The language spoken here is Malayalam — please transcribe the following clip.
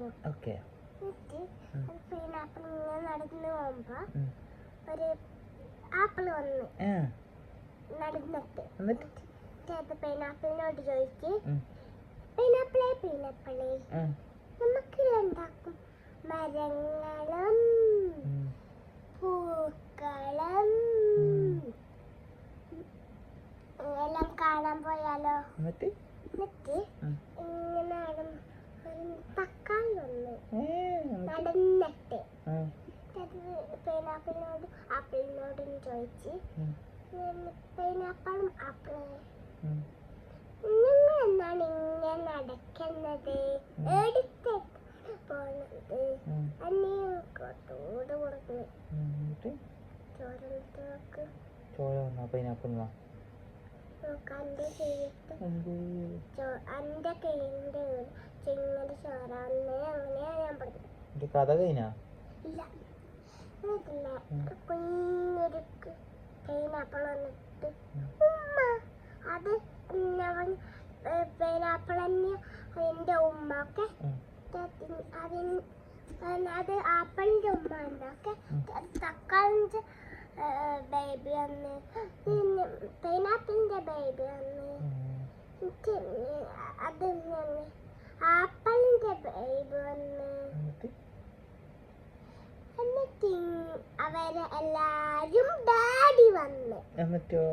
വരും. ഓക്കെ. എന്നിട്ട് പൈനാപ്പിൾ ഇങ്ങനെ നടന്നു പോകുമ്പോ ഒരു ആപ്പിൾ വന്ന് നടന്നിട്ട് എന്നിട്ട് പൈനാപ്പിളിനോട് ചോദിച്ച് പൈനാപ്പിളെ നമുക്ക് ഉണ്ടാക്കും മരങ്ങളും പൂക്കളും എല്ലാം കാണാൻ പോയാലോ? എന്നിട്ട് ഇങ്ങനെ തക്കാളി വന്ന് നടന്നിട്ട് പൈനാപ്പിളിനോട് ആപ്പിളിനോടും ചോദിച്ച് പൈനാപ്പിളും ആപ്പിളും നിങ്ങൾ എന്താണ് ഇങ്ങനെ നടക്കുന്നത്? എടുത്ത് പോണത് അന്നോട് കൊടുക്കുന്നു. ചോര പൈനാപ്പിൾ അന്റെ കയ്യിന്റെ ചെങ്ങനെ ചോരാന്ന് അങ്ങനെയാ ഞാൻ പഠിച്ചത്. കഥ കഴിഞ്ഞാ? ഇല്ല, കുഞ്ഞൊരു പൈനാപ്പിൾ വന്നിട്ട് ഉമ്മ അത് പൈനാപ്പിൾ തന്നെ എൻ്റെ ഉമ്മക്കെ അത് ആപ്പിളിൻ്റെ ഉമ്മ ഉണ്ടൊക്കെ തക്കാളിൻ്റെ ബേബി വന്ന് പിന്നെ പൈനാപ്പിളിൻ്റെ ബേബി വന്ന് അത് ആപ്പിളിൻ്റെ ബേബി വന്ന് എന്നിട്ട് അവരെ എല്ലാരും ഡാഡി വന്ന് എന്നിട്ടോ